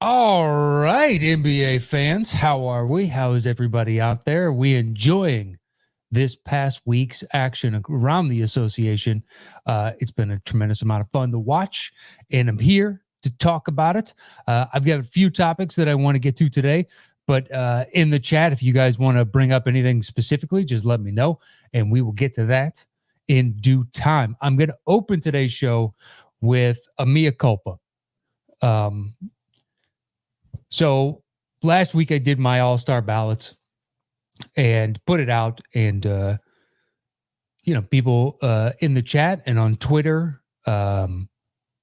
All right, NBA fans, how are we? How is everybody out there? Are we enjoying this past week's action around the association? It's been a tremendous amount of fun to watch, and I'm here to talk about it. I've got a few topics that I want to get to today, but in the chat, if you guys want to bring up anything specifically, just let me know, and we will get to that in due time. I'm going to open today's show with a mea culpa. So last week I did my all-star ballots and put it out, and people in the chat and on Twitter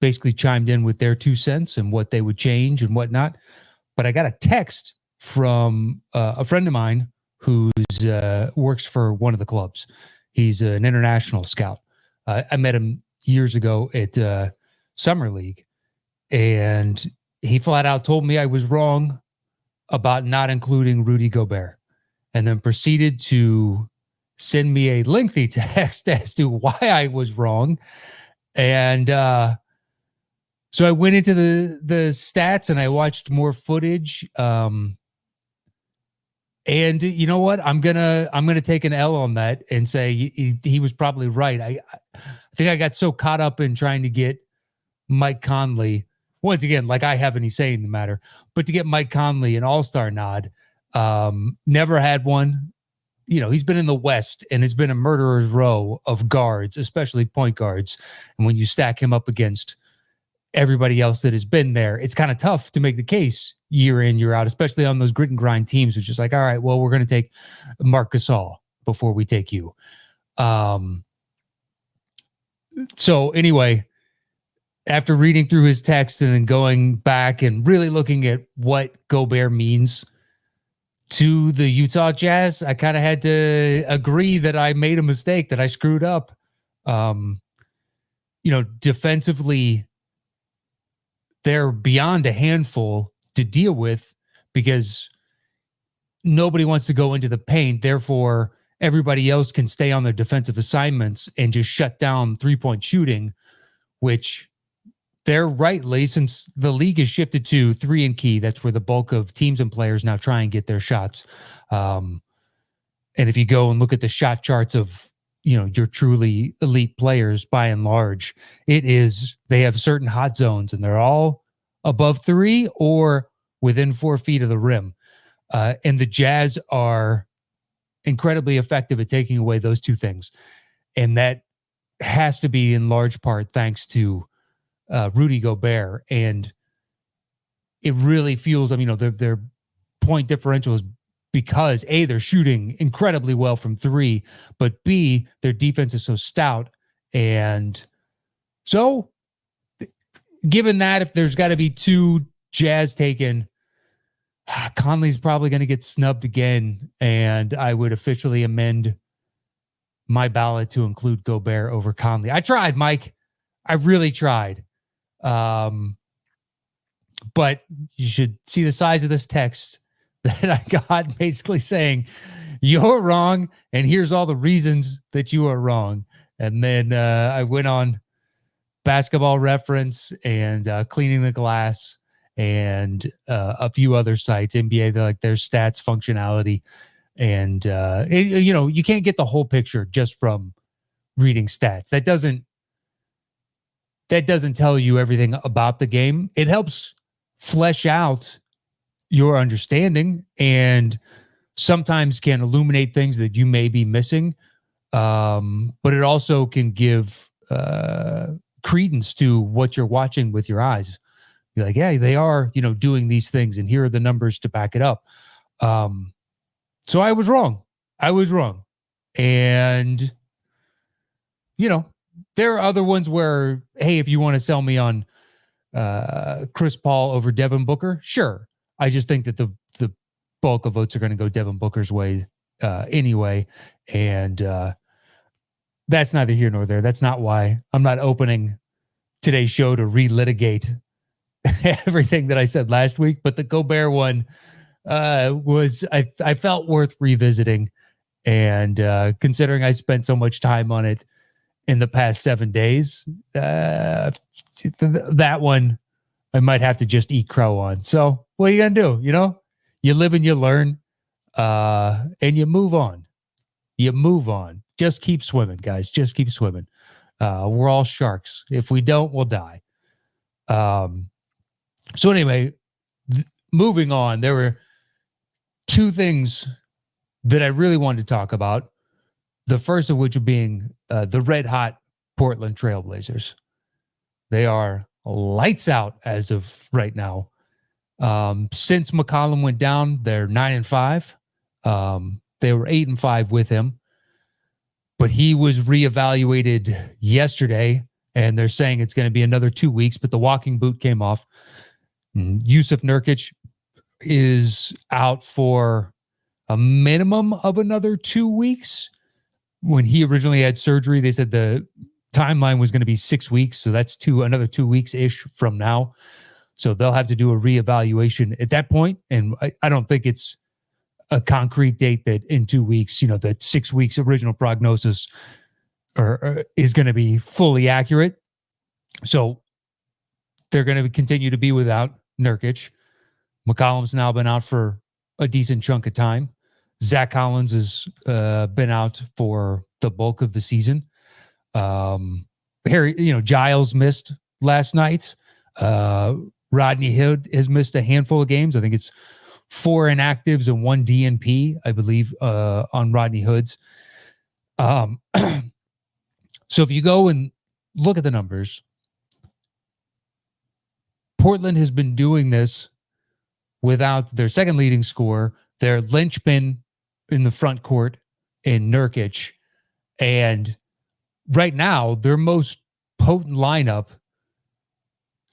basically chimed in with their 2 cents and what they would change and whatnot. But I got a text from a friend of mine who works for one of the clubs. He's an international scout. I met him years ago at Summer League, and he flat out told me I was wrong about not including Rudy Gobert, and then proceeded to send me a lengthy text as to why I was wrong. And so I went into the stats and I watched more footage. And you know what? I'm gonna take an L on that and say he was probably right. I think I got so caught up in trying to get Mike Conley. Once again, like I have any say in the matter, but to get Mike Conley an all-star nod, never had one. You know, he's been in the West and it's been a murderer's row of guards, especially point guards. And when you stack him up against everybody else that has been there, it's kind of tough to make the case year in, year out, especially on those grit and grind teams, which is like, all right, well, we're going to take Marc Gasol before we take you. So anyway, after reading through his text and then going back and really looking at what Gobert means to the Utah Jazz, I kind of had to agree that I made a mistake, that I screwed up. Defensively, they're beyond a handful to deal with because nobody wants to go into the paint. Therefore, everybody else can stay on their defensive assignments and just shut down three-point shooting, which they're rightly, since the league has shifted to 3 and key. That's where the bulk of teams and players now try and get their shots. And if you go and look at the shot charts of, your truly elite players, by and large, they have certain hot zones and they're all above 3 or within 4 feet of the rim. And the Jazz are incredibly effective at taking away those 2 things. And that has to be in large part thanks to Rudy Gobert, and it really fuels them. Their point differential is because A, they're shooting incredibly well from 3, but B, their defense is so stout. And so given that, if there's got to be 2 Jazz taken, Conley's probably going to get snubbed again, and I would officially amend my ballot to include Gobert over Conley. I tried, Mike. I really tried. But you should see the size of this text that I got, basically saying you're wrong and here's all the reasons that you are wrong. And then I went on Basketball Reference and Cleaning the Glass and a few other sites, NBA, their stats functionality. And you can't get the whole picture just from reading stats. That doesn't tell you everything about the game. It helps flesh out your understanding and sometimes can illuminate things that you may be missing. But it also can give credence to what you're watching with your eyes. You're like, yeah, they are, doing these things, and here are the numbers to back it up. So I was wrong. And, there are other ones where, hey, if you want to sell me on Chris Paul over Devin Booker, sure. I just think that the bulk of votes are going to go Devin Booker's way anyway. And that's neither here nor there. That's not why I'm not opening today's show to relitigate everything that I said last week. But the Gobert one was, I felt worth revisiting. And considering I spent so much time on it in the past 7 days, that one I might have to just eat crow on. So what are you going to do? You know, you live and you learn, and you move on. You move on. Just keep swimming, guys. Just keep swimming. We're all sharks. If we don't, we'll die. So anyway, moving on, there were two things that I really wanted to talk about. The first of which being the red hot Portland Trailblazers. They are lights out as of right now. Since McCollum went down, they're 9-5. They were 8-5 with him, but he was reevaluated yesterday, and they're saying it's going to be another 2 weeks. But the walking boot came off. Yusuf Nurkic is out for a minimum of another 2 weeks. When he originally had surgery, they said the timeline was going to be 6 weeks. So that's another 2 weeks-ish from now. So they'll have to do a reevaluation at that point. And I don't think it's a concrete date that in 2 weeks, that 6 weeks original prognosis is going to be fully accurate. So they're going to continue to be without Nurkic. McCollum's now been out for a decent chunk of time. Zach Collins has been out for the bulk of the season. Giles missed last night. Rodney Hood has missed a handful of games. I think it's 4 inactives and 1 DNP, I believe, on Rodney Hood's. So if you go and look at the numbers, Portland has been doing this without their second leading scorer, their linchpin in the front court in Nurkic, and right now their most potent lineup.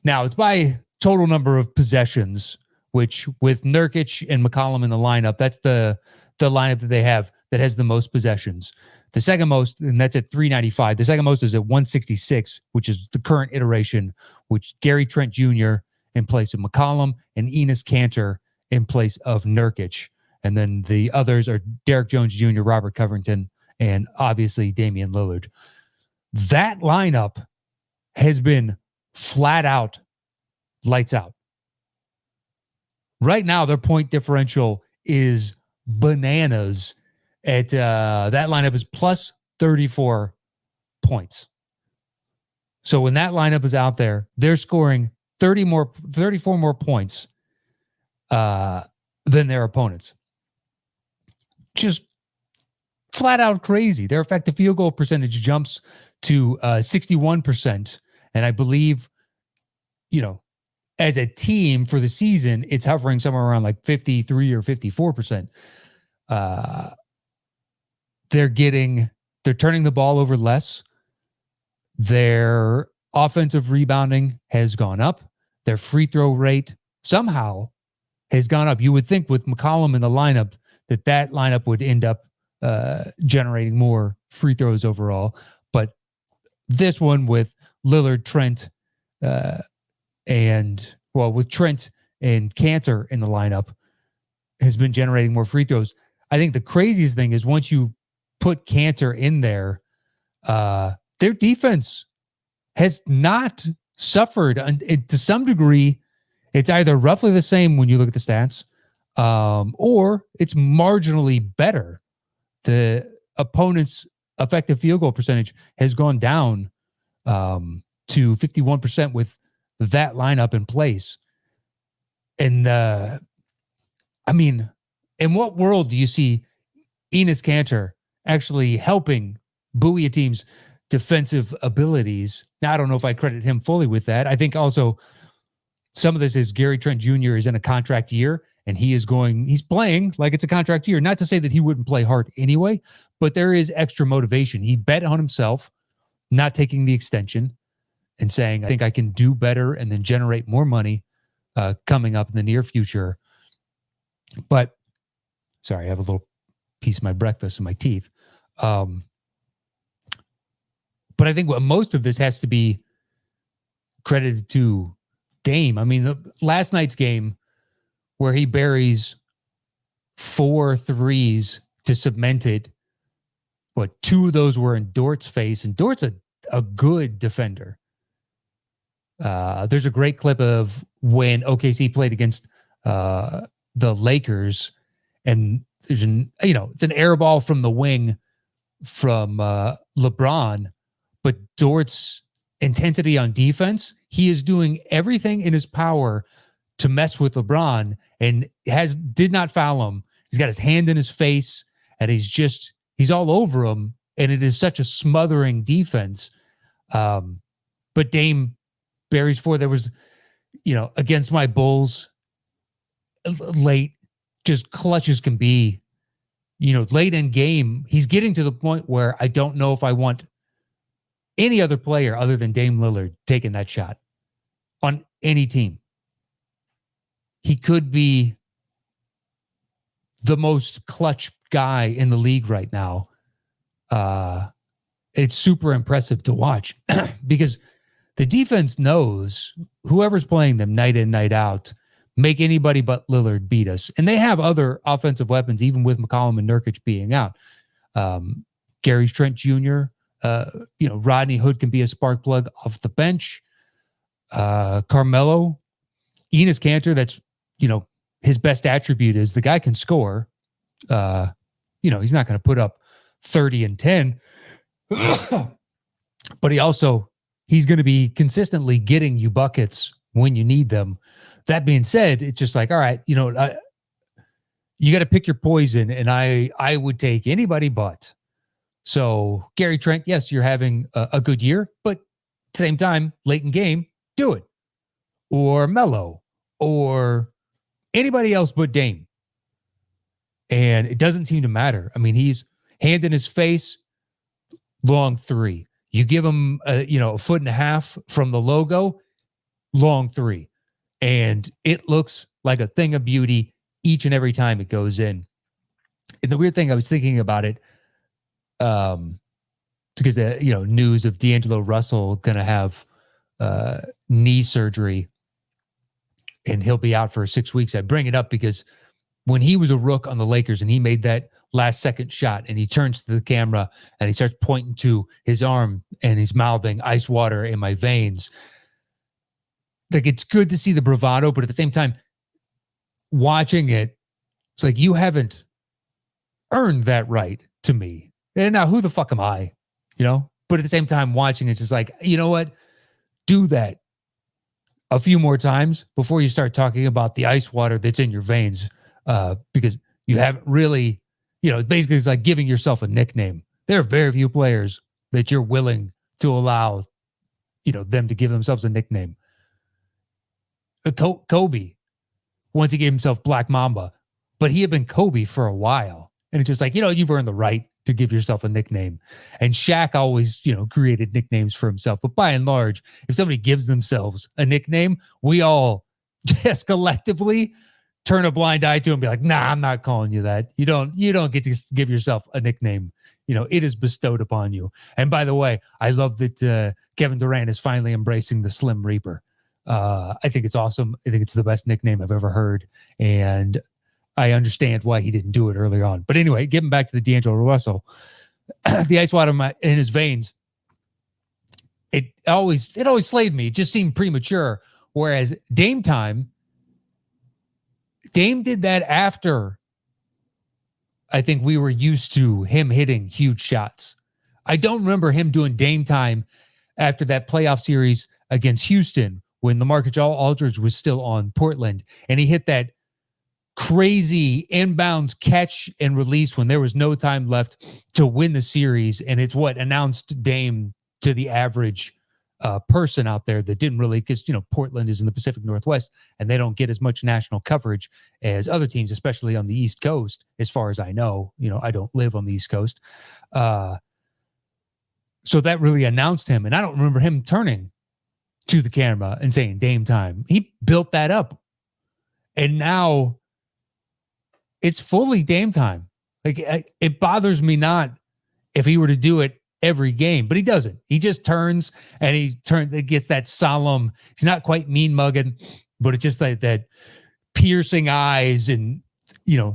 Now it's by total number of possessions, which with Nurkic and McCollum in the lineup, that's the lineup that they have that has the most possessions. The second most, and that's at 395. The second most is at 166, which is the current iteration, which Gary Trent Jr. in place of McCollum and Enes Kanter in place of Nurkic. And then the others are Derek Jones Jr., Robert Covington, and obviously Damian Lillard. That lineup has been flat out lights out. Right now, their point differential is bananas. That lineup is plus 34 points. So when that lineup is out there, they're scoring 34 more points than their opponents. Just flat out crazy. Their effective field goal percentage jumps to 61%. And I believe, as a team for the season, it's hovering somewhere around like 53 or 54%. They're turning the ball over less. Their offensive rebounding has gone up. Their free throw rate somehow has gone up. You would think with McCollum in the lineup that lineup would end up generating more free throws overall. But this one with Lillard, Trent, with Trent and Kanter in the lineup has been generating more free throws. I think the craziest thing is once you put Kanter in there, their defense has not suffered. And to some degree, it's either roughly the same when you look at the stats, or it's marginally better. The opponent's effective field goal percentage has gone down to 51% with that lineup in place. And in what world do you see Enes Kanter actually helping buoy a team's defensive abilities? Now, I don't know if I credit him fully with that. I think also some of this is Gary Trent Jr. is in a contract year, and he's playing like it's a contract year. Not to say that he wouldn't play hard anyway, but there is extra motivation. He bet on himself, not taking the extension and saying, I think I can do better and then generate more money coming up in the near future. But sorry, I have a little piece of my breakfast in my teeth. But I think most of this has to be credited to Dame. I mean, last night's game where he buries 4 threes to cement it, 2 of those were in Dort's face, and Dort's a good defender. There's a great clip of when OKC played against the Lakers, and there's it's an air ball from the wing from LeBron, but Dort's intensity on defense, he is doing everything in his power to mess with LeBron, and did not foul him. He's got his hand in his face, and he's all over him, and it is such a smothering defense. But Dame buries four. There was, against my Bulls, late, just clutch as can be. Late in game, he's getting to the point where I don't know if I want any other player other than Dame Lillard taking that shot on any team. He could be the most clutch guy in the league right now. It's super impressive to watch because the defense knows whoever's playing them night in, night out, make anybody but Lillard beat us. And they have other offensive weapons, even with McCollum and Nurkic being out. Gary Trent Jr., Rodney Hood can be a spark plug off the bench. Carmelo, Enes Kanter, that's, his best attribute is the guy can score. He's not going to put up 30 and 10, but he's going to be consistently getting you buckets when you need them. That being said, it's just like, all right, you got to pick your poison, and I would take anybody but. So Gary Trent, yes, you're having a good year, but at the same time, late in game, do it. Or Melo, or anybody else but Dame. And it doesn't seem to matter. I mean, he's hand in his face, long three. You give him a foot and a half from the logo, long three. And it looks like a thing of beauty each and every time it goes in. And the weird thing, I was thinking about it, because the news of D'Angelo Russell going to have knee surgery and he'll be out for 6 weeks. I bring it up because when he was a rook on the Lakers and he made that last second shot and he turns to the camera and he starts pointing to his arm and he's mouthing ice water in my veins. Like, it's good to see the bravado, but at the same time, watching it, it's like, you haven't earned that right to me. And now who the fuck am I? But at the same time, watching it's just like, you know what? Do that a few more times before you start talking about the ice water that's in your veins, because you haven't really, basically it's like giving yourself a nickname. There are very few players that you're willing to allow, them to give themselves a nickname. Kobe, once he gave himself Black Mamba, but he had been Kobe for a while. And it's just like, you've earned the right to give yourself a nickname. And Shaq always, created nicknames for himself. But by and large, if somebody gives themselves a nickname, we all just collectively turn a blind eye to and be like, nah, I'm not calling you that. You don't get to give yourself a nickname. It is bestowed upon you. And by the way, I love that Kevin Durant is finally embracing the Slim Reaper. I think it's awesome. I think it's the best nickname I've ever heard. And I understand why he didn't do it earlier on. But anyway, getting back to the D'Angelo Russell, the ice water in his veins, it always slayed me. It just seemed premature. Whereas Dame did that after I think we were used to him hitting huge shots. I don't remember him doing Dame time after that playoff series against Houston when LaMarcus Aldridge was still on Portland, and he hit that crazy inbounds catch and release when there was no time left to win the series. And it's what announced Dame to the average person out there that didn't really, because, Portland is in the Pacific Northwest and they don't get as much national coverage as other teams, especially on the East Coast, as far as I know. I don't live on the East Coast. So that really announced him. And I don't remember him turning to the camera and saying Dame time. He built that up. And now it's fully Dame time. Like, it bothers me not if he were to do it every game, but he doesn't. He just turns and it gets that solemn. He's not quite mean mugging, but it's just like that piercing eyes and,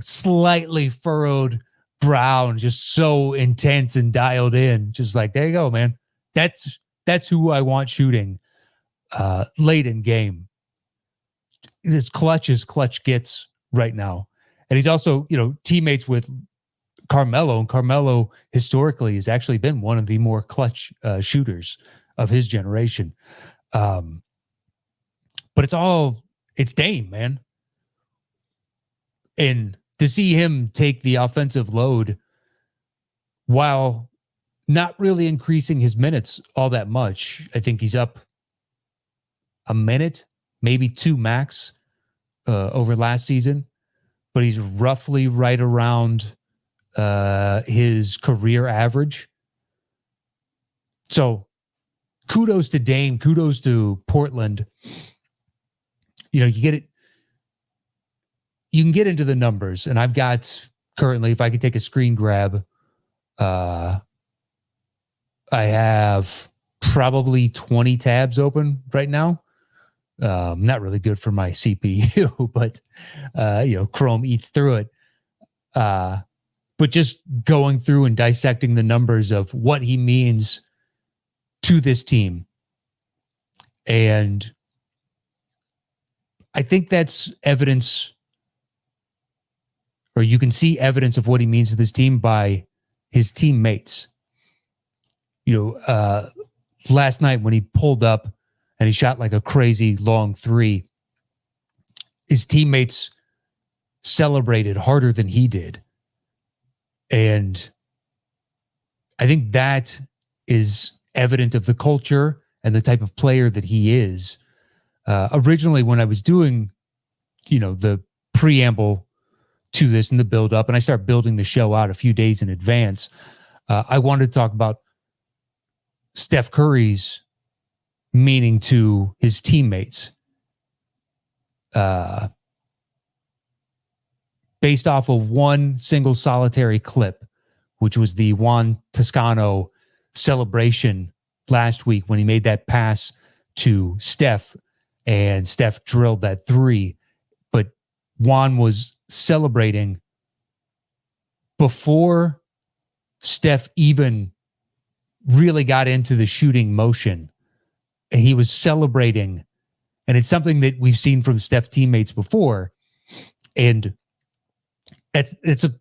slightly furrowed brow and just so intense and dialed in. Just like, there you go, man. That's who I want shooting. late in game. As clutch as clutch gets right now. And he's also, teammates with Carmelo, and Carmelo historically has actually been one of the more clutch shooters of his generation. But it's Dame, man. And to see him take the offensive load while not really increasing his minutes all that much. I think he's up a minute, maybe 2 max over last season, but he's roughly right around his career average. So kudos to Dame, kudos to Portland. You can get into the numbers, and I've got currently, if I could take a screen grab, I have probably 20 tabs open right now. Not really good for my CPU, but Chrome eats through it. But just going through and dissecting the numbers of what he means to this team. And I think that's evidence, or you can see evidence of what he means to this team by his teammates. Last night when he pulled up and he shot like a crazy long 3, his teammates celebrated harder than he did. And I think that is evident of the culture and the type of player that he is. Originally, when I was doing, the preamble to this and the build up, and I start building the show out a few days in advance, I wanted to talk about Steph Curry's meaning to his teammates. Based off of one single solitary clip, which was the Juan Toscano celebration last week when he made that pass to Steph and Steph drilled that 3. But Juan was celebrating before Steph even really got into the shooting motion. And he was celebrating. And it's something that we've seen from Steph teammates before. And it's a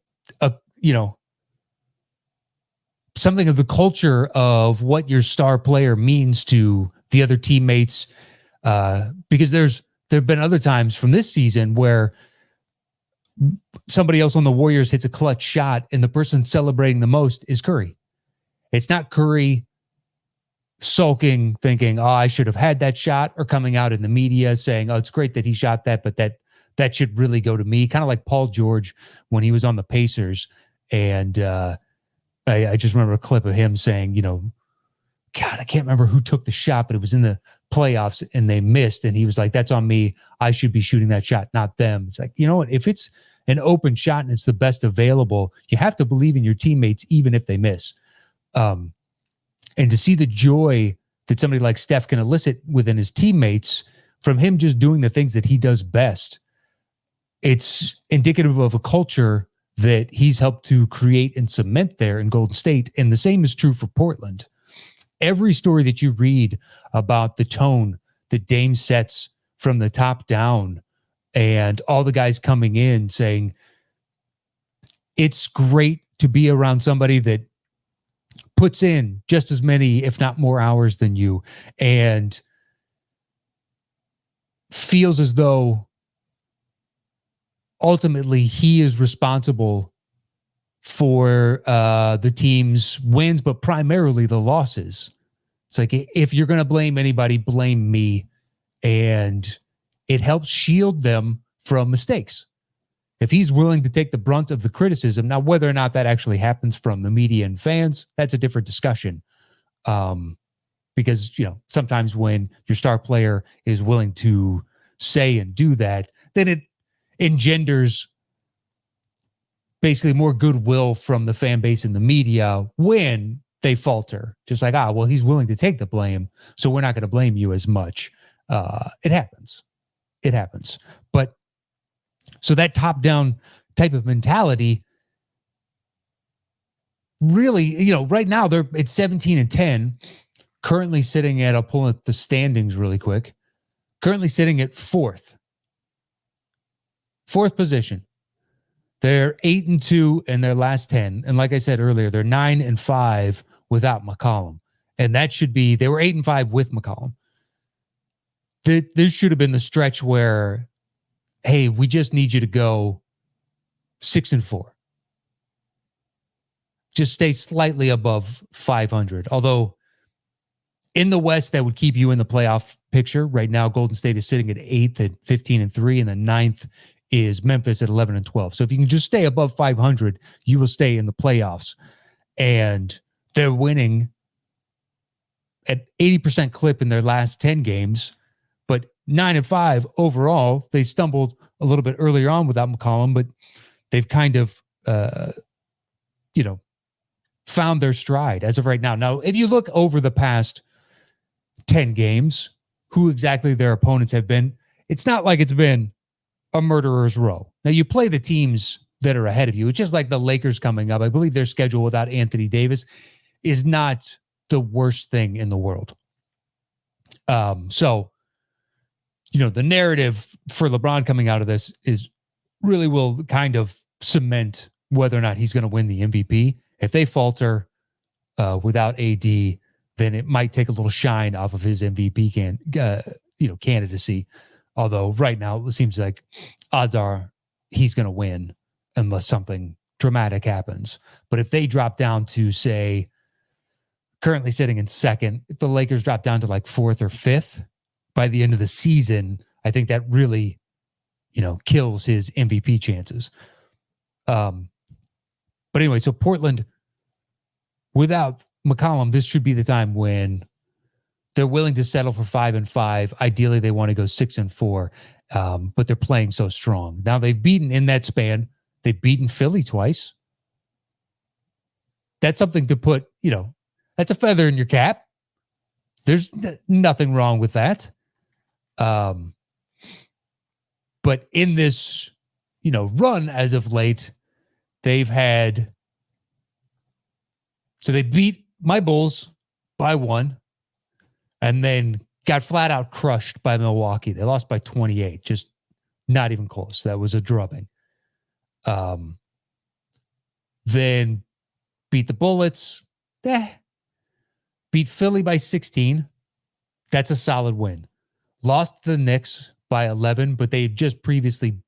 something of the culture of what your star player means to the other teammates. Because there have been other times from this season where somebody else on the Warriors hits a clutch shot and the person celebrating the most is Curry. It's not Curry sulking, thinking, oh, I should have had that shot, or coming out in the media saying, oh, it's great that he shot that, but that should really go to me. Kind of like Paul George when he was on the Pacers. And I just remember a clip of him saying, God, I can't remember who took the shot, but it was in the playoffs and they missed. And he was like, that's on me. I should be shooting that shot, not them. It's like, you know what? If it's an open shot and it's the best available, you have to believe in your teammates, even if they miss. And to see the joy that somebody like Steph can elicit within his teammates from him just doing the things that he does best, it's indicative of a culture that he's helped to create and cement there in Golden State. And the same is true for Portland. Every story that you read about the tone that Dame sets from the top down and all the guys coming in saying, it's great to be around somebody that puts in just as many, if not more hours than you, and feels as though ultimately he is responsible for the team's wins, but primarily the losses. It's like, if you're going to blame anybody, blame me. And it helps shield them from mistakes. If he's willing to take the brunt of the criticism, now whether or not that actually happens from the media and fans, that's a different discussion. Because, sometimes when your star player is willing to say and do that, then it engenders basically more goodwill from the fan base and the media when they falter. Just like, well, he's willing to take the blame, so we're not going to blame you as much. It happens. But so that top-down type of mentality really, right now it's 17-10. Currently sitting at, I'll pull up the standings really quick. Currently sitting at fourth position. They're 8-2 in their last 10. And like I said earlier, they're 9-5 without McCollum. And that should be, they were 8-5 with McCollum. This should have been the stretch where, hey, we just need you to go 6-4. Just stay slightly above 500. Although in the West, that would keep you in the playoff picture. Right now, Golden State is sitting at 8th at 15-3, and then 9th is Memphis at 11-12. So if you can just stay above 500, you will stay in the playoffs. And they're winning at 80% clip in their last 10 games, but 9-5 overall. They stumbled a little bit earlier on without McCollum, but they've kind of, found their stride as of right now. Now, if you look over the past 10 games, who exactly their opponents have been, it's not like it's been a murderer's row. Now, you play the teams that are ahead of you. It's just like the Lakers coming up. I believe their schedule without Anthony Davis is not the worst thing in the world. So, the narrative for LeBron coming out of this is really will kind of cement whether or not he's going to win the MVP. If they falter without AD, then it might take a little shine off of his MVP candidacy. Although right now it seems like odds are he's going to win unless something dramatic happens. But if they drop down to, say, currently sitting in second, if the Lakers drop down to like fourth or fifth by the end of the season, I think that really, kills his MVP chances. But anyway, so Portland, without McCollum, this should be the time when they're willing to settle for 5-5. Ideally, they want to go 6-4, but they're playing so strong. Now, they've beaten in that span. They've beaten Philly twice. That's something to put, that's a feather in your cap. There's nothing wrong with that. But in this, run as of late, they've had, so they beat my Bulls by 1 and then got flat out crushed by Milwaukee. They lost by 28, just not even close. That was a drubbing. Then beat the Bullets. Beat Philly by 16. That's a solid win. Lost the Knicks by 11, but they had just previously,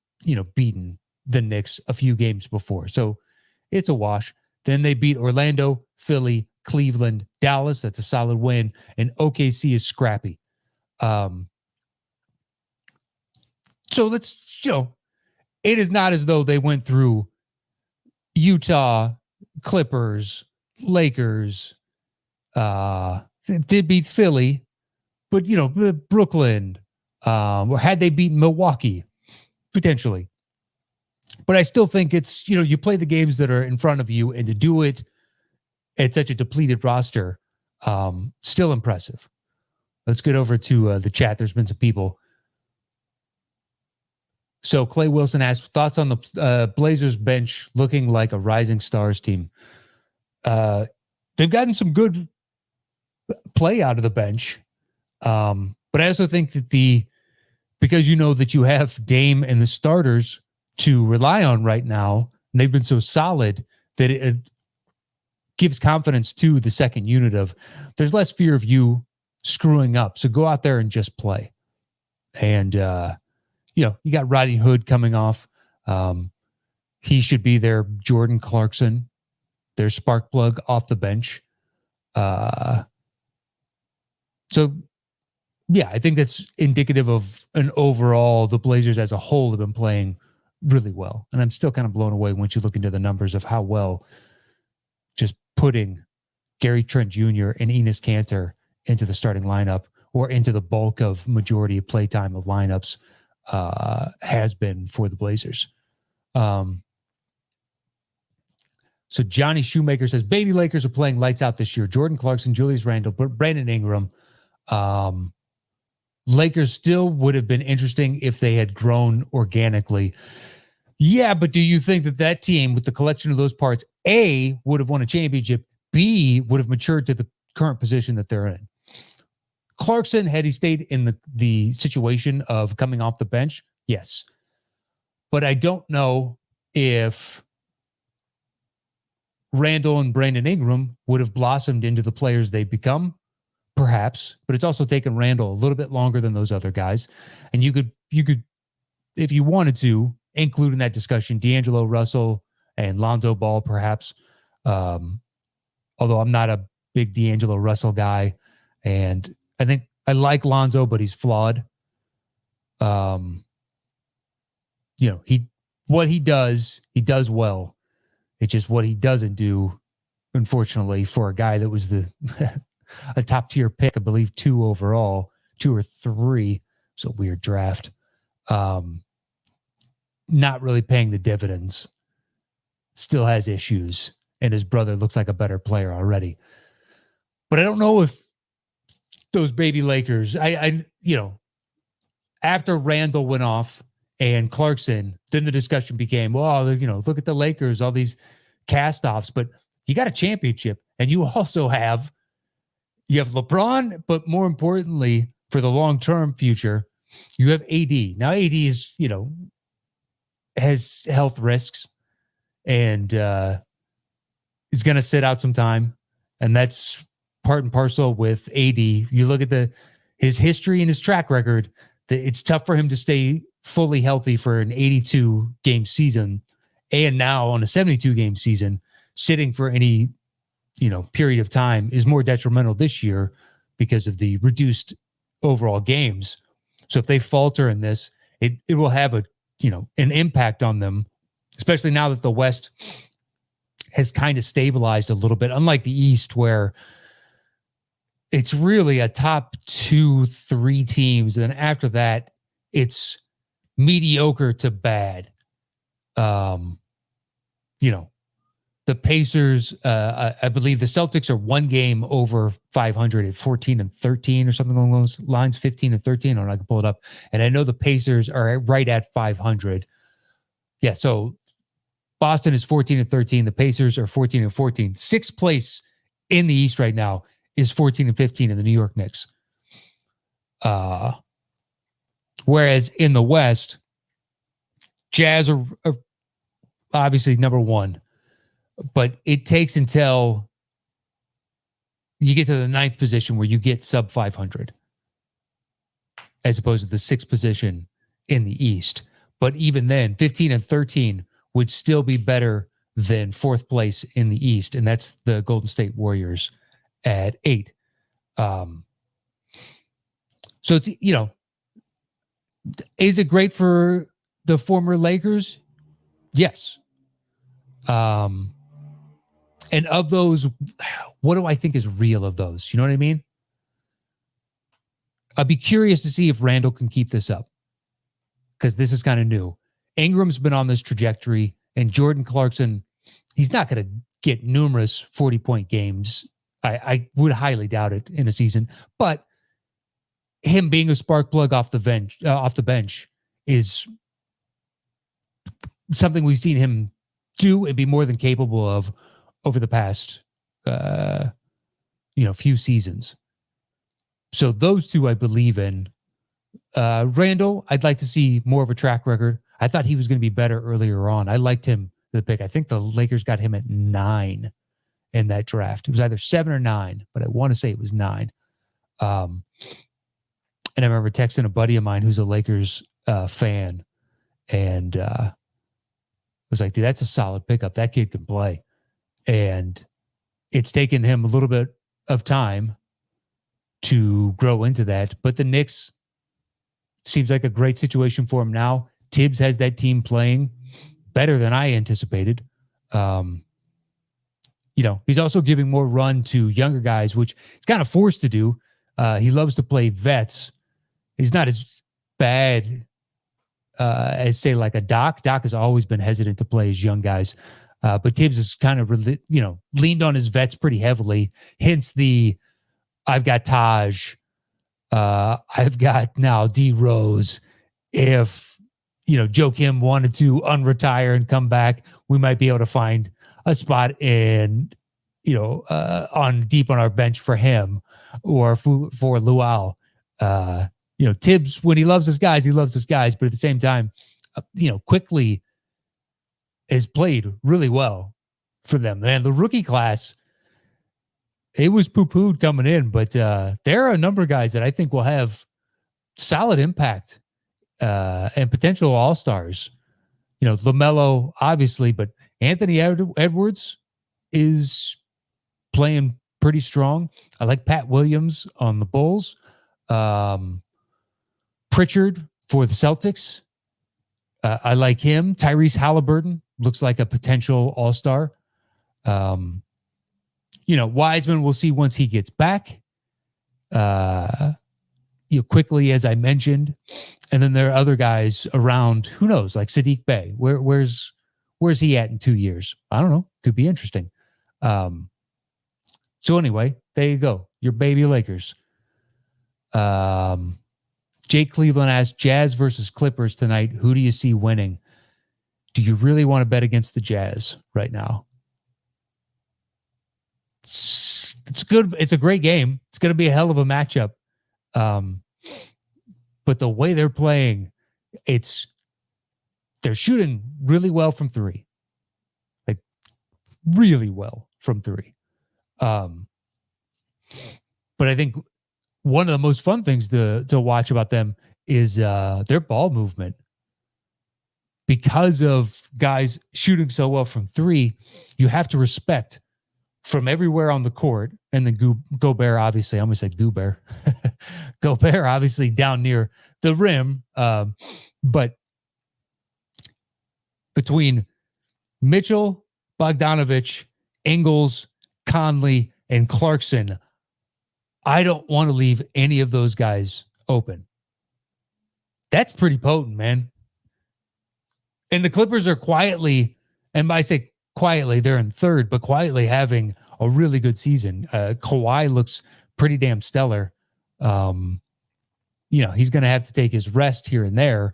beaten the Knicks a few games before. So it's a wash. Then they beat Orlando, Philly, Cleveland, Dallas. That's a solid win. And OKC is scrappy. So let's, it is not as though they went through Utah, Clippers, Lakers, did beat Philly, but, Brooklyn, or had they beaten Milwaukee, potentially. But I still think it's, you play the games that are in front of you, and to do it at such a depleted roster, still impressive. Let's get over to the chat. There's been some people. So Clay Wilson asked, thoughts on the Blazers bench looking like a Rising Stars team? They've gotten some good play out of the bench. But I also think that because that you have Dame and the starters to rely on right now, and they've been so solid that it gives confidence to the second unit of there's less fear of you screwing up. So go out there and just play. And, you got Rodney Hood coming off. He should be their Jordan Clarkson, their spark plug off the bench. So, yeah, I think that's indicative of an overall, the Blazers as a whole have been playing really well. And I'm still kind of blown away once you look into the numbers of how well just putting Gary Trent Jr. and Enes Kanter into the starting lineup or into the bulk of majority of playtime of lineups has been for the Blazers. So Johnny Shoemaker says, baby Lakers are playing lights out this year. Jordan Clarkson, Julius Randle, Brandon Ingram. Lakers still would have been interesting if they had grown organically. Yeah, but do you think that team with the collection of those parts, A, would have won a championship, B, would have matured to the current position that they're in? Clarkson, had he stayed in the situation of coming off the bench, yes. But I don't know if Randall and Brandon Ingram would have blossomed into the players they've become, perhaps. But it's also taken Randall a little bit longer than those other guys. And you could, if you wanted to, include in that discussion D'Angelo Russell and Lonzo Ball, perhaps. Although I'm not a big D'Angelo Russell guy, and I think I like Lonzo, but he's flawed. What he does well. It's just what he doesn't do, unfortunately, for a guy that was a top tier pick, I believe 2 overall, 2 or 3. It's a weird draft. Not really paying the dividends. Still has issues, and his brother looks like a better player already. But I don't know if those baby Lakers, after Randall went off and Clarkson, then the discussion became, well, look at the Lakers, all these cast-offs, but you got a championship, and you also have LeBron, but more importantly, for the long-term future, you have AD. Now, AD is, has health risks and is going to sit out some time, and that's part and parcel with AD. You look at his history and his track record, it's tough for him to stay fully healthy for an 82-game season, and now on a 72-game season, sitting for any period of time is more detrimental this year because of the reduced overall games. So if they falter in this, it will have an impact on them, especially now that the West has kind of stabilized a little bit, unlike the East, where it's really a top 2-3 teams. And then after that, it's mediocre to bad. The Pacers, I believe the Celtics are 1 game over 500 at 14-13 or something along those lines, 15-13. I don't know, I can pull it up. And I know the Pacers are right at 500. Yeah, so Boston is 14-13. The Pacers are 14-14. 6th place in the East right now is 14-15 in the New York Knicks. Whereas in the West, Jazz are obviously number 1. But it takes until you get to the 9th position where you get sub 500, as opposed to the 6th position in the East. But even then, 15-13 would still be better than 4th place in the East, and that's the Golden State Warriors at 8. So it's, is it great for the former Lakers? Yes. And of those, what do I think is real of those? You know what I mean? I'd be curious to see if Randall can keep this up, because this is kind of new. Ingram's been on this trajectory, and Jordan Clarkson, he's not going to get numerous 40-point games. I would highly doubt it in a season, but him being a spark plug off the bench is something we've seen him do and be more than capable of over the past, few seasons. So those two I believe in. Randall, I'd like to see more of a track record. I thought he was going to be better earlier on. I liked him, the pick. I think the Lakers got him at 9 in that draft. It was either 7 or 9, but I want to say it was 9. And I remember texting a buddy of mine who's a Lakers fan, and was like, dude, that's a solid pickup. That kid can play. And it's taken him a little bit of time to grow into that. But the Knicks seems like a great situation for him now. Tibbs has that team playing better than I anticipated. He's also giving more run to younger guys, which he's kind of forced to do. He loves to play vets. He's not as bad as, say, like a Doc. Doc has always been hesitant to play his young guys. But Tibbs has kind of, leaned on his vets pretty heavily. Hence I've got Taj. I've got now D Rose. If, Joe Kim wanted to unretire and come back, we might be able to find a spot in on deep on our bench for him or for Luau. Tibbs, when he loves his guys, he loves his guys. But at the same time, Quickly has played really well for them. And the rookie class, it was poo-pooed coming in, but there are a number of guys that I think will have solid impact and potential all-stars. LaMelo, obviously, but Anthony Edwards is playing pretty strong. I like Pat Williams on the Bulls. Pritchard for the Celtics. I like him. Tyrese Halliburton looks like a potential all-star. Wiseman, we'll see once he gets back. Quickly, as I mentioned. And then there are other guys around, who knows, like Sadiq Bey. Where's he at in 2 years? I don't know. Could be interesting. So anyway, there you go. Your baby Lakers. Jake Cleveland asked, Jazz versus Clippers tonight. Who do you see winning? Do you really want to bet against the Jazz right now? It's good. It's a great game. It's going to be a hell of a matchup. But the way they're playing, they're shooting really well from three. Like really well from three. But I think one of the most fun things to watch about them is their ball movement. Because of guys shooting so well from three, you have to respect from everywhere on the court. And then Gobert, obviously, I almost said Gobert. Gobert, obviously, down near the rim. But between Mitchell, Bogdanovich, Ingles, Conley, and Clarkson, I don't want to leave any of those guys open. That's pretty potent, man. And the Clippers are quietly, and by say quietly, they're in third, but quietly having a really good season. Kawhi looks pretty damn stellar. He's going to have to take his rest here and there.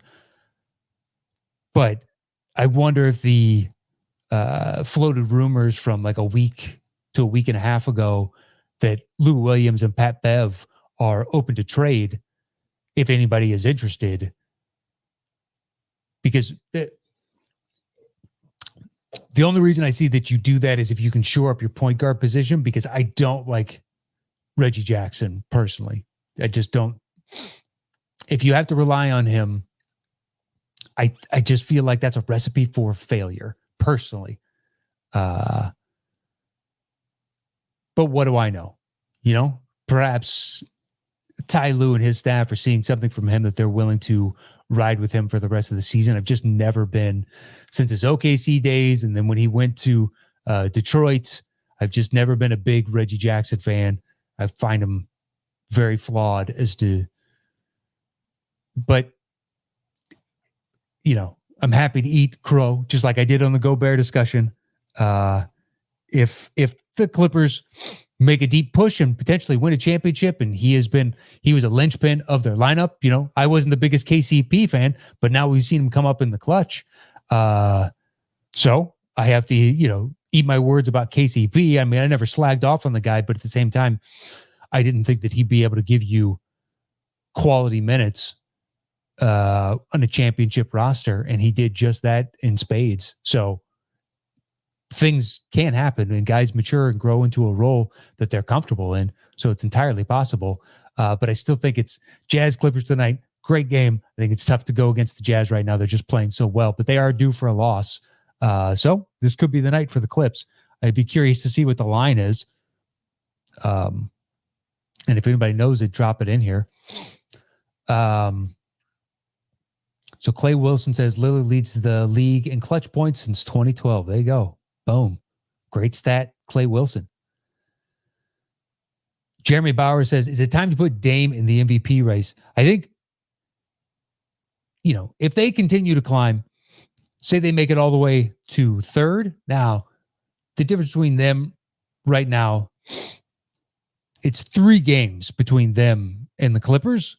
But I wonder if the floated rumors from like a week to a week and a half ago that Lou Williams and Pat Bev are open to trade, if anybody is interested. Because the only reason I see that you do that is if you can shore up your point guard position, because I don't like Reggie Jackson personally. I just don't. If you have to rely on him, I just feel like that's a recipe for failure personally. But what do I know? Perhaps Ty Lue and his staff are seeing something from him that they're willing to ride with him for the rest of the season. I've just never been, since his OKC days, and then when he went to Detroit, I've just never been a big Reggie Jackson fan. I find him very flawed but I'm happy to eat crow, just like I did on the Gobert discussion. If the Clippers make a deep push and potentially win a championship, and he was a linchpin of their lineup. I wasn't the biggest KCP fan, but now we've seen him come up in the clutch. So I have to, eat my words about KCP. I mean, I never slagged off on the guy, but at the same time, I didn't think that he'd be able to give you quality minutes on a championship roster, and he did just that in spades. So things can happen, and guys mature and grow into a role that they're comfortable in. So it's entirely possible. But I still think it's Jazz Clippers tonight. Great game. I think it's tough to go against the Jazz right now. They're just playing so well, but they are due for a loss. So this could be the night for the Clips. I'd be curious to see what the line is. And if anybody knows it, drop it in here. So Clay Wilson says Lillard leads the league in clutch points since 2012. There you go. Boom. Great stat, Clay Wilson. Jeremy Bauer says, is it time to put Dame in the MVP race? I think, if they continue to climb, say they make it all the way to third. Now, the difference between them right now, it's 3 games between them and the Clippers.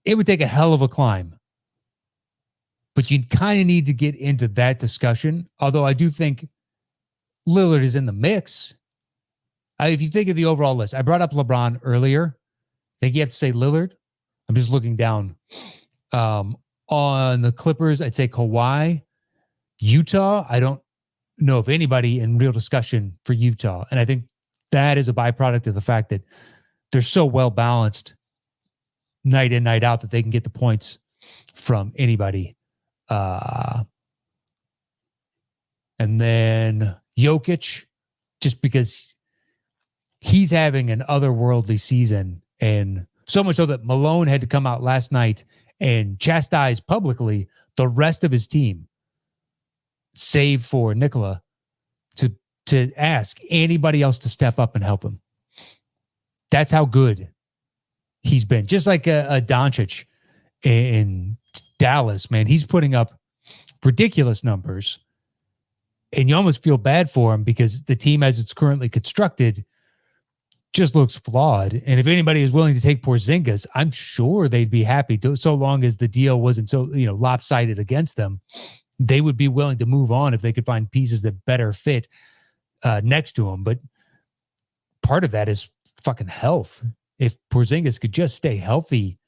It would take a hell of a climb. But you kind of need to get into that discussion. Although I do think Lillard is in the mix. If you think of the overall list, I brought up LeBron earlier. I think you have to say Lillard. I'm just looking down. On the Clippers, I'd say Kawhi. Utah, I don't know of anybody in real discussion for Utah. And I think that is a byproduct of the fact that they're so well balanced night in, night out that they can get the points from anybody. And then Jokic, just because he's having an otherworldly season, and so much so that Malone had to come out last night and chastise publicly the rest of his team, save for Nikola, to ask anybody else to step up and help him. That's how good he's been. Just like a Doncic in Dallas, man. He's putting up ridiculous numbers. And you almost feel bad for him because the team as it's currently constructed just looks flawed. And if anybody is willing to take Porzingis, I'm sure they'd be happy to, so long as the deal wasn't so, lopsided against them. They would be willing to move on if they could find pieces that better fit next to him. But part of that is fucking health. If Porzingis could just stay healthy,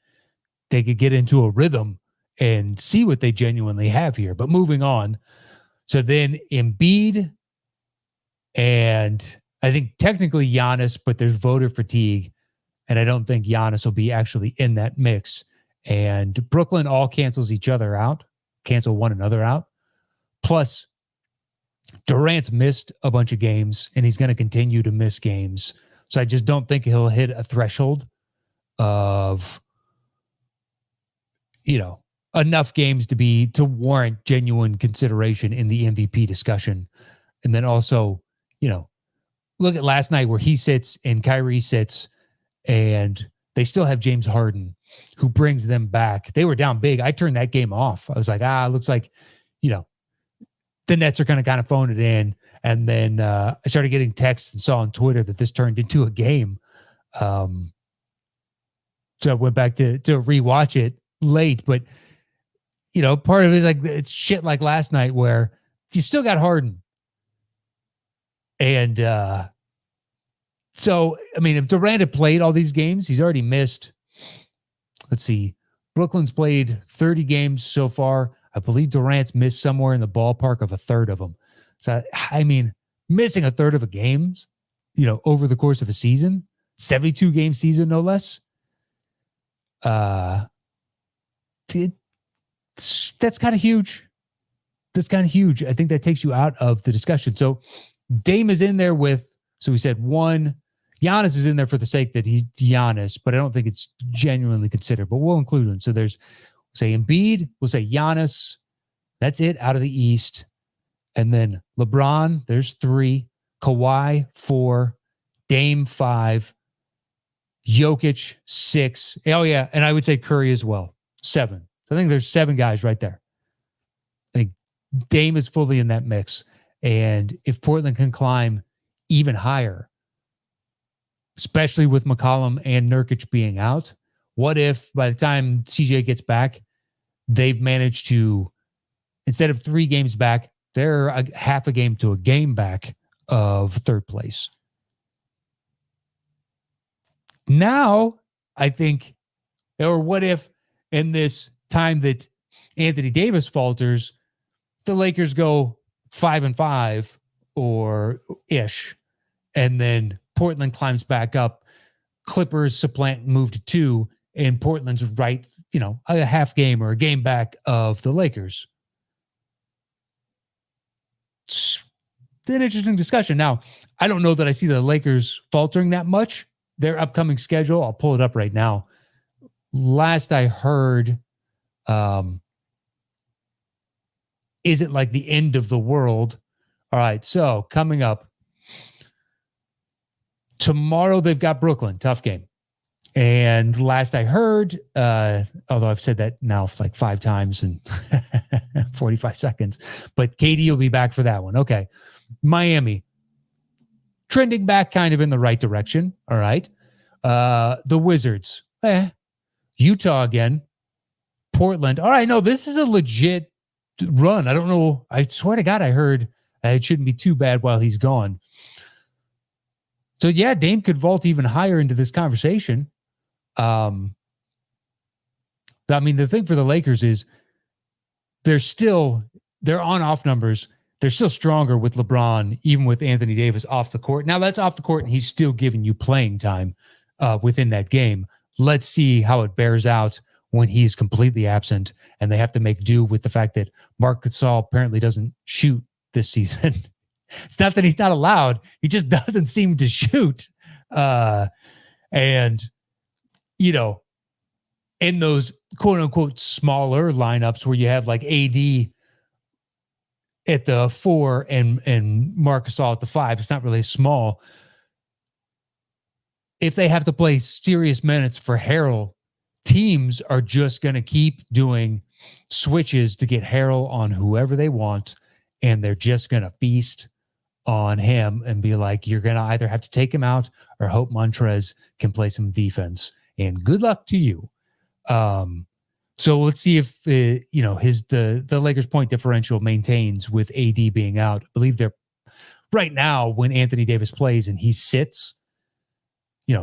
they could get into a rhythm and see what they genuinely have here. But moving on. So then Embiid, and I think technically Giannis, but there's voter fatigue, and I don't think Giannis will be actually in that mix. And Brooklyn all cancels each other out, cancel one another out. Plus, Durant's missed a bunch of games, and he's going to continue to miss games. So I just don't think he'll hit a threshold of, enough games to warrant genuine consideration in the MVP discussion. And then also, look at last night where he sits and Kyrie sits, and they still have James Harden, who brings them back. They were down big. I turned that game off. I was like, it looks like, the Nets are going to kind of phone it in. And then I started getting texts and saw on Twitter that this turned into a game. So I went back to rewatch it late, but part of it is like, it's shit like last night where you still got Harden. And so, if Durant had played all these games, he's already missed. Let's see. Brooklyn's played 30 games so far. I believe Durant's missed somewhere in the ballpark of a third of them. So, missing a third of a games, over the course of a season, 72 game season, no less. That's kind of huge. That's kind of huge. I think that takes you out of the discussion. So Dame is in there so we said one. Giannis is in there for the sake that he's Giannis, but I don't think it's genuinely considered, but we'll include him. So there's, say Embiid, we'll say Giannis. That's it out of the East. And then LeBron, there's 3. Kawhi, 4. Dame, 5. Jokic, 6. Oh, yeah. And I would say Curry as well, 7. So I think there's 7 guys right there. I think Dame is fully in that mix. And if Portland can climb even higher, especially with McCollum and Nurkic being out, what if by the time CJ gets back, they've managed to, instead of 3 games back, they're a half a game to a game back of third place. Now, I think, or what if in this time that Anthony Davis falters, the Lakers go 5-5 or ish, and then Portland climbs back up, Clippers supplant, move to 2, and Portland's right, a half game or a game back of the Lakers. It's an interesting discussion. Now, I don't know that I see the Lakers faltering that much. Their upcoming schedule, I'll pull it up right now. Last I heard, isn't like the end of the world. All right, so coming up tomorrow, they've got Brooklyn, tough game. And last I heard, although I've said that now like 5 times in 45 seconds, but KD will be back for that one. Okay. Miami, trending back kind of in the right direction. All right. The Wizards, Utah again, Portland. All right. No, this is a legit run. I don't know. I swear to God, I heard It shouldn't be too bad while he's gone. So yeah, Dame could vault even higher into this conversation. I mean, the thing for the Lakers is their on-off numbers. They're still stronger with LeBron, even with Anthony Davis off the court. Now that's off the court, and he's still giving you playing time within that game. Let's see how it bears out when he's completely absent, and they have to make do with the fact that Marc Gasol apparently doesn't shoot this season. It's not that he's not allowed; he just doesn't seem to shoot. And you know, in those quote unquote smaller lineups where you have like AD at the 4 and Marc Gasol at the 5, it's not really small. If they have to play serious minutes for Harrell, teams are just going to keep doing switches to get Harrell on whoever they want, and they're just going to feast on him and be like, you're going to either have to take him out or hope Montrez can play some defense, and good luck to you. So let's see if the Lakers point differential maintains with AD being out. I believe they're right now when Anthony Davis plays and he sits,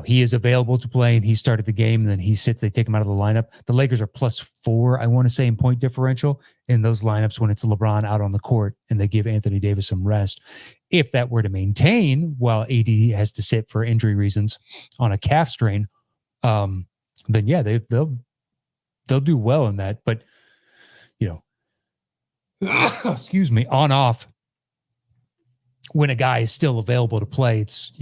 he is available to play and he started the game and then he sits, they take him out of the lineup. The Lakers are +4, I want to say, in point differential in those lineups when it's LeBron out on the court and they give Anthony Davis some rest. If that were to maintain while AD has to sit for injury reasons on a calf strain, then yeah, they'll do well in that. But, excuse me, on off, when a guy is still available to play, it's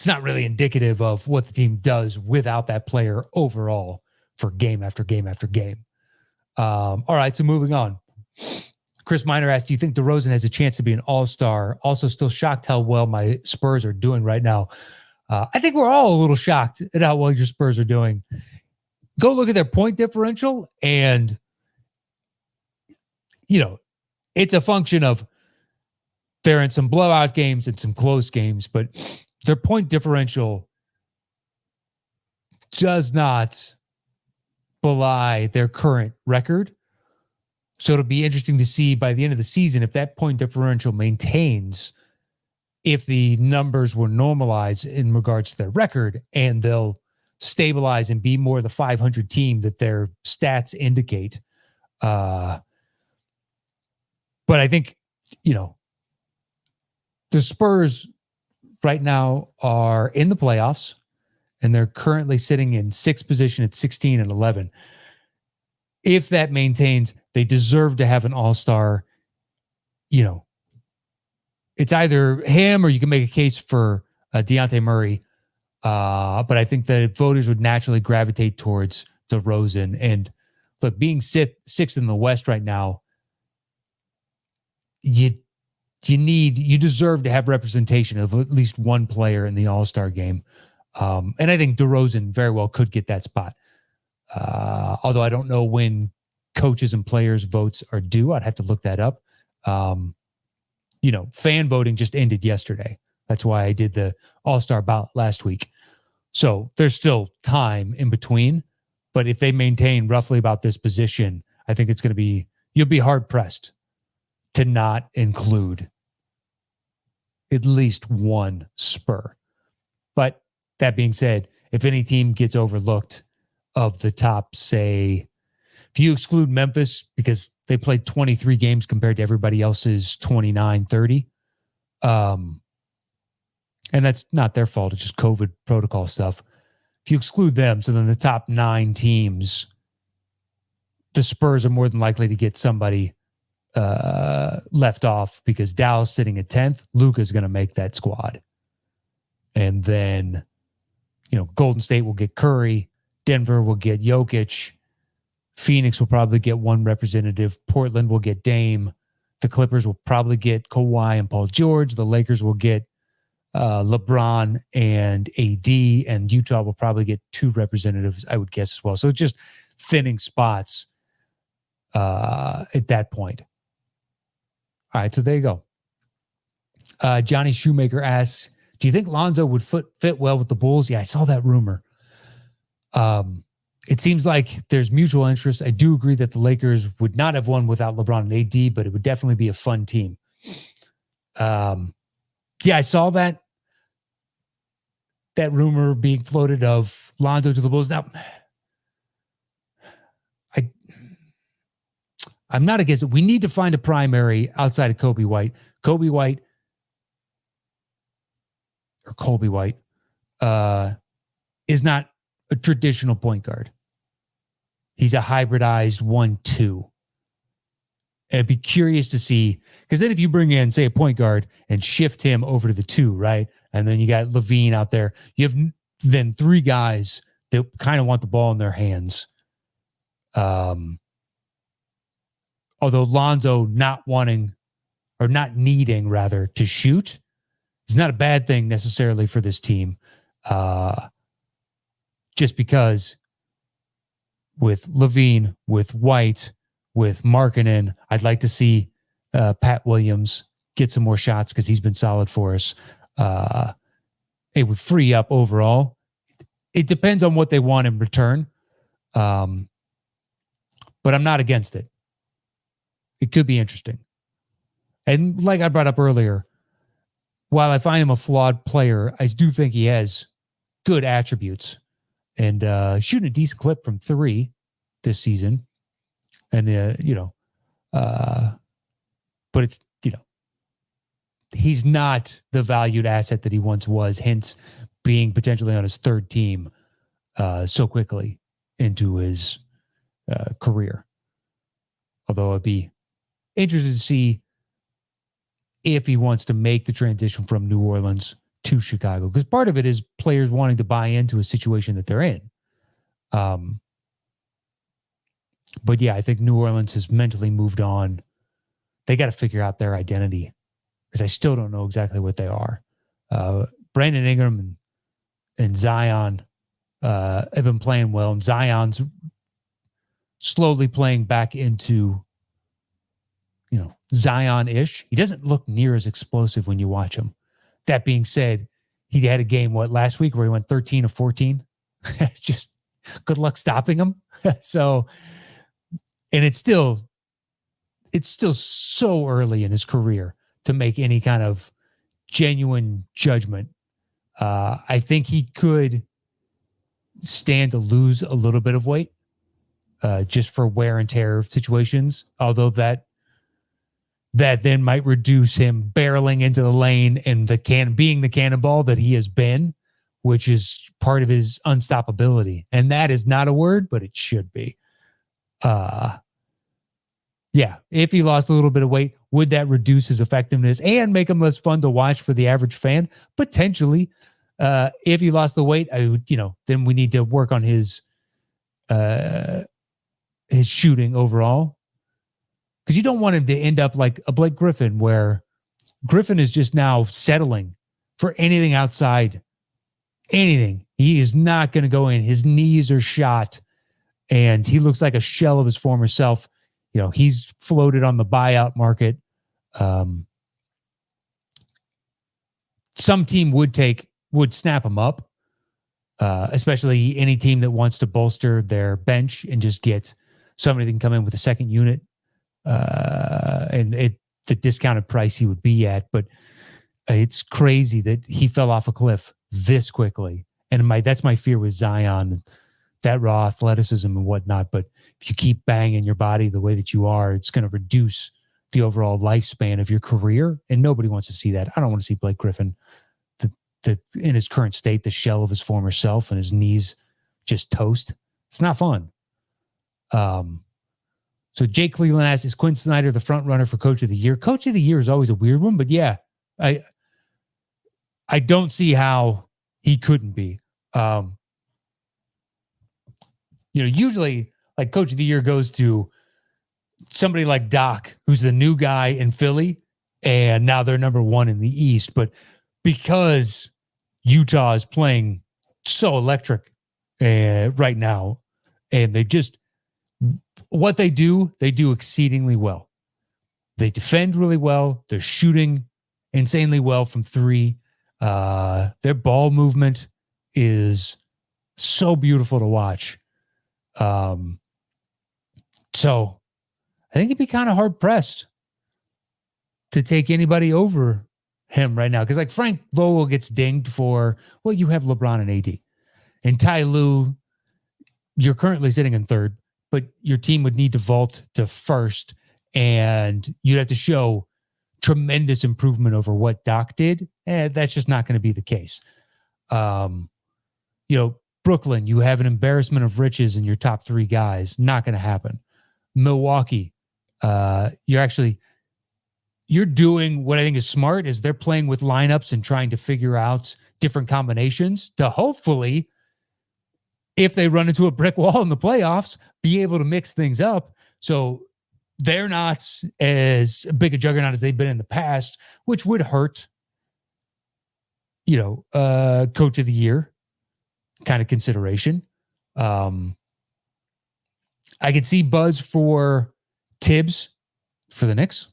not really indicative of what the team does without that player overall for game after game after game. All right, so moving on. Chris Miner asked, do you think DeRozan has a chance to be an all-star? Also still shocked how well my Spurs are doing right now. I think we're all a little shocked at how well your Spurs are doing. Go look at their point differential, and, it's a function of they're in some blowout games and some close games, but their point differential does not belie their current record. So it'll be interesting to see by the end of the season if that point differential maintains, if the numbers will normalize in regards to their record, and they'll stabilize and be more the 500 team that their stats indicate. But I think, the Spurs right now are in the playoffs, and they're currently sitting in 6th position at 16 and 11. If that maintains, they deserve to have an all-star. It's either him or you can make a case for Dejounte Murray. But I think that voters would naturally gravitate towards DeRozan. And look, being sixth in the West right now, you deserve to have representation of at least one player in the All-Star game. And I think DeRozan very well could get that spot. Although I don't know when coaches and players votes are due. I'd have to look that up. Fan voting just ended yesterday. That's why I did the All-Star ballot last week. So there's still time in between. But if they maintain roughly about this position, I think it's going to be, you'll be hard-pressed to not include at least one Spur. But that being said, if any team gets overlooked of the top, say, if you exclude Memphis because they played 23 games compared to everybody else's 29, 30, and that's not their fault. It's just COVID protocol stuff. If you exclude them, so then the top 9 teams, the Spurs are more than likely to get somebody left off because Dallas sitting at 10th, Luka's going to make that squad. And then, Golden State will get Curry. Denver will get Jokic. Phoenix will probably get one representative. Portland will get Dame. The Clippers will probably get Kawhi and Paul George. The Lakers will get LeBron and AD, and Utah will probably get 2 representatives, I would guess, as well. So it's just thinning spots at that point. All right, so there you go. Johnny Shoemaker asks, do you think Lonzo would fit well with the Bulls? Yeah, I saw that rumor. it seems like there's mutual interest. I do agree that the Lakers would not have won without LeBron and AD, but it would definitely be a fun team. Yeah, I saw that rumor being floated of Lonzo to the Bulls. Now, I'm not against it. We need to find a primary outside of Colby White, is not a traditional point guard. He's a hybridized 1-2. And I'd be curious to see, because then if you bring in, say, a point guard and shift him over to the 2, right? And then you got Levine out there, you have then 3 guys that kind of want the ball in their hands. Although Lonzo not needing to shoot is not a bad thing necessarily for this team. Just because with Levine, with White, with Markkanen, I'd like to see Pat Williams get some more shots because he's been solid for us. It would free up overall. It depends on what they want in return. But I'm not against it. It could be interesting. And like I brought up earlier, while I find him a flawed player, I do think he has good attributes. And shooting a decent clip from 3 this season. And, but it's, he's not the valued asset that he once was, hence being potentially on his 3rd team so quickly into his career. Although I'd be interested to see if he wants to make the transition from New Orleans to Chicago, because part of it is players wanting to buy into a situation that they're in. But yeah, I think New Orleans has mentally moved on. They got to figure out their identity, because I still don't know exactly what they are. Brandon Ingram and Zion have been playing well, and Zion's slowly playing back into, Zion-ish. He doesn't look near as explosive when you watch him. That being said, he had a game, last week where he went 13 of 14. Just good luck stopping him. So, and it's still so early in his career to make any kind of genuine judgment. I think he could stand to lose a little bit of weight just for wear and tear situations, although that then might reduce him barreling into the lane and being the cannonball that he has been, which is part of his unstoppability. And that is not a word, but it should be. Yeah, if he lost a little bit of weight, would that reduce his effectiveness and make him less fun to watch for the average fan? Potentially. If he lost the weight, then we need to work on his shooting overall. Because you don't want him to end up like a Blake Griffin, where Griffin is just now settling for anything outside anything. He is not going to go in. His knees are shot, and he looks like a shell of his former self. He's floated on the buyout market. Some team would snap him up, especially any team that wants to bolster their bench and just get somebody that can come in with a second unit. And the discounted price he would be at, but it's crazy that he fell off a cliff this quickly. And that's my fear with Zion, that raw athleticism and whatnot. But if you keep banging your body the way that you are, it's going to reduce the overall lifespan of your career. And nobody wants to see that. I don't want to see Blake Griffin in his current state, the shell of his former self, and his knees just toast. It's not fun. So Jake Cleveland asks, is Quinn Snyder the front runner for Coach of the Year? Coach of the Year is always a weird one, but yeah, I don't see how he couldn't be. Usually like Coach of the Year goes to somebody like Doc, who's the new guy in Philly, and now they're number 1 in the East. But because Utah is playing so electric right now, and what they do exceedingly well. They defend really well. They're shooting insanely well from 3. Their ball movement is so beautiful to watch. So I think he'd be kind of hard pressed to take anybody over him right now. Because like Frank Vogel gets dinged for, well, you have LeBron and AD. And Ty Lue, you're currently sitting in third, but your team would need to vault to first, and you'd have to show tremendous improvement over what Doc did. And that's just not going to be the case. Brooklyn, you have an embarrassment of riches in your top three guys. Not going to happen. Milwaukee, you're doing what I think is smart is they're playing with lineups and trying to figure out different combinations to hopefully, if they run into a brick wall in the playoffs, be able to mix things up. So they're not as big a juggernaut as they've been in the past, which would hurt, coach of the year kind of consideration. I could see buzz for Tibbs for the Knicks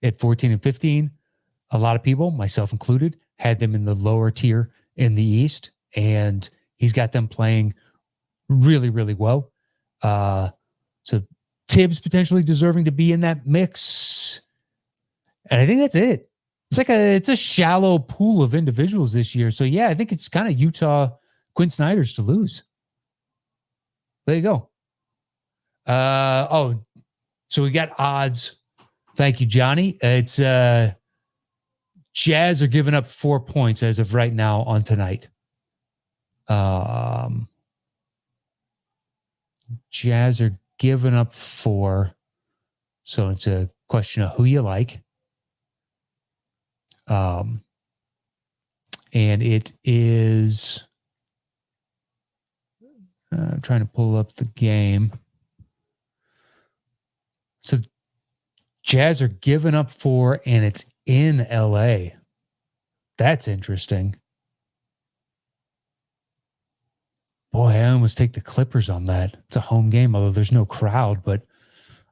at 14 and 15. A lot of people, myself included, had them in the lower tier in the East, and he's got them playing really, really well. So Tibbs potentially deserving to be in that mix. And I think that's it. It's a shallow pool of individuals this year. So yeah, I think it's kind of Utah Quinn Snyder's to lose. There you go. So we got odds. Thank you, Johnny. It's Jazz are giving up 4 points as of right now on tonight. Jazz are giving up 4. So it's a question of who you like. And it is, I'm trying to pull up the game. So Jazz are giving up 4, and it's in LA. That's interesting. Boy, I almost take the Clippers on that. It's a home game, although there's no crowd, but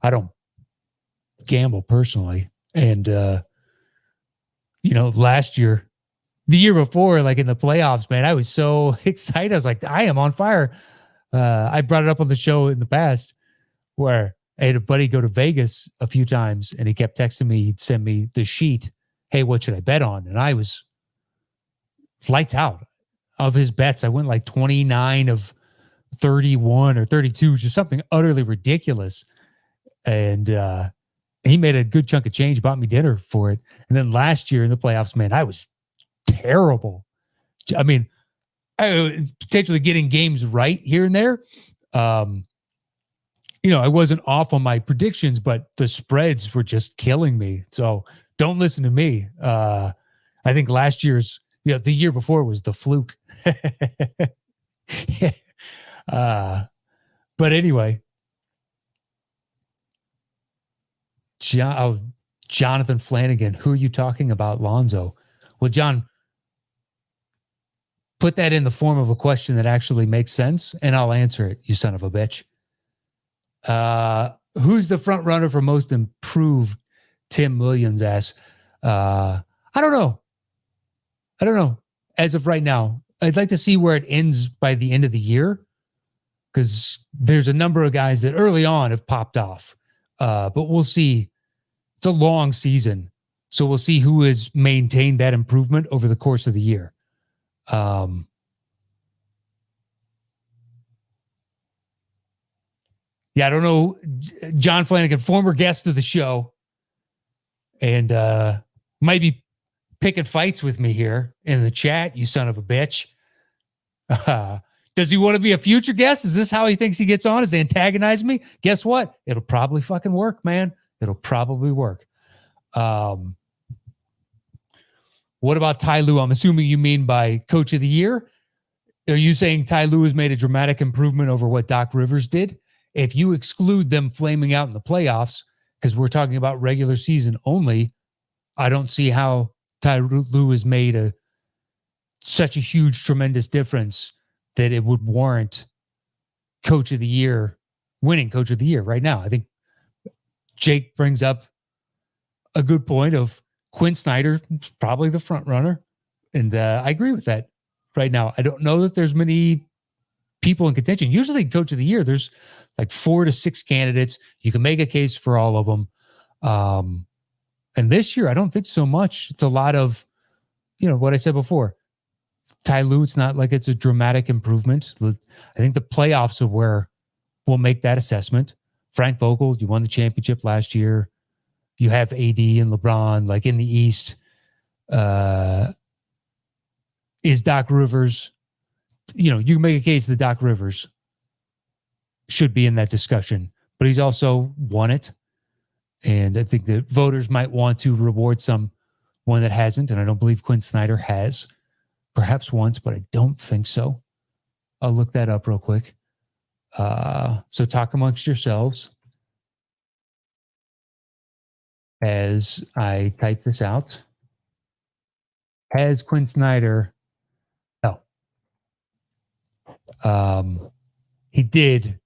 I don't gamble personally. And, last year, the year before, like in the playoffs, man, I was so excited. I was like, I am on fire. I brought it up on the show in the past where I had a buddy go to Vegas a few times, and he kept texting me. He'd send me the sheet. Hey, what should I bet on? And I was lights out of his bets. I went like 29 of 31 or 32, just something utterly ridiculous. And he made a good chunk of change, bought me dinner for it. And then last year in the playoffs, man, I was terrible. I mean, I was potentially getting games right here and there. I wasn't off on my predictions, but the spreads were just killing me. So don't listen to me. I think last year's, the year before was the fluke. But anyway, Jonathan Flanagan, who are you talking about, Lonzo? Well, John, put that in the form of a question that actually makes sense, and I'll answer it, you son of a bitch. Who's the front runner for most improved? Tim Williams asks. I don't know. As of right now, I'd like to see where it ends by the end of the year, because there's a number of guys that early on have popped off. But we'll see. It's a long season, so we'll see who has maintained that improvement over the course of the year. Yeah, I don't know. John Flanagan, former guest of the show, and might be picking fights with me here in the chat, you son of a bitch. Does he want to be a future guest? Is this how he thinks he gets on? Is he antagonize me? Guess what? It'll probably fucking work, man. It'll probably work. What about Ty Lue? I'm assuming you mean by coach of the year. Are you saying Ty Lue has made a dramatic improvement over what Doc Rivers did? If you exclude them flaming out in the playoffs, because we're talking about regular season only, I don't see how Ty Lue has made such a huge, tremendous difference that it would warrant coach of the year, winning coach of the year right now. I think Jake brings up a good point of Quinn Snyder, probably the front runner. And I agree with that right now. I don't know that there's many people in contention. Usually coach of the year, there's like 4 to 6 candidates. You can make a case for all of them. And this year, I don't think so much. It's a lot of, what I said before. Ty Lue, it's not like it's a dramatic improvement. I think the playoffs are where we'll make that assessment. Frank Vogel, you won the championship last year. You have AD and LeBron, like in the East. Is Doc Rivers, you can make a case that Doc Rivers should be in that discussion, but he's also won it. And I think that voters might want to reward someone that hasn't, and I don't believe Quinn Snyder has. Perhaps once, but I don't think so. I'll look that up real quick. So talk amongst yourselves as I type this out. Has Quinn Snyder... No. He did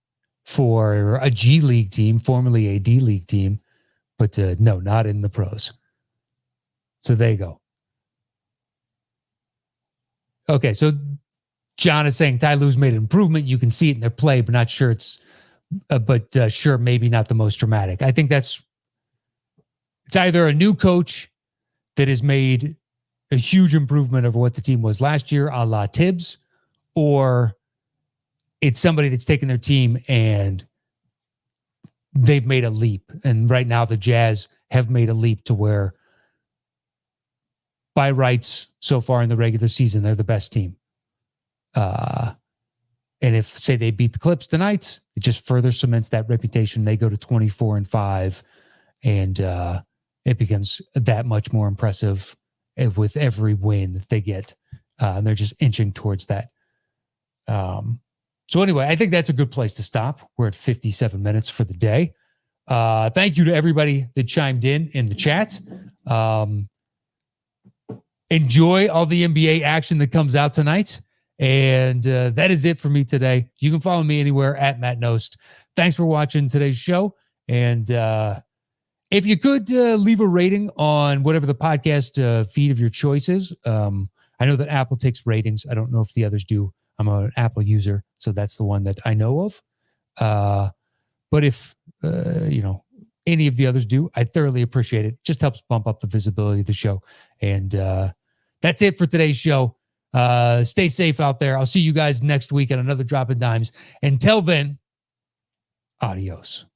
for a G League team, formerly a D League team, but no, not in the pros. So there you go. Okay, so John is saying Ty Lue's made an improvement. You can see it in their play, but not sure it's, sure, maybe not the most dramatic. I think it's either a new coach that has made a huge improvement over what the team was last year, a la Tibbs, or it's somebody that's taken their team and they've made a leap. And right now the Jazz have made a leap to where by rights so far in the regular season, they're the best team. And if, say, they beat the Clips tonight, it just further cements that reputation. They go to 24-5, and it becomes that much more impressive with every win that they get. And they're just inching towards that. So anyway, I think that's a good place to stop. We're at 57 minutes for the day. Thank you to everybody that chimed in the chat. Enjoy all the NBA action that comes out tonight. And that is it for me today. You can follow me anywhere at Matt Knost. Thanks for watching today's show. And if you could leave a rating on whatever the podcast feed of your choice is. I know that Apple takes ratings. I don't know if the others do. I'm an Apple user, so that's the one that I know of. But if, any of the others do, I thoroughly appreciate it. Just helps bump up the visibility of the show. And that's it for today's show. Stay safe out there. I'll see you guys next week at another Drop in Dimes. Until then, adios.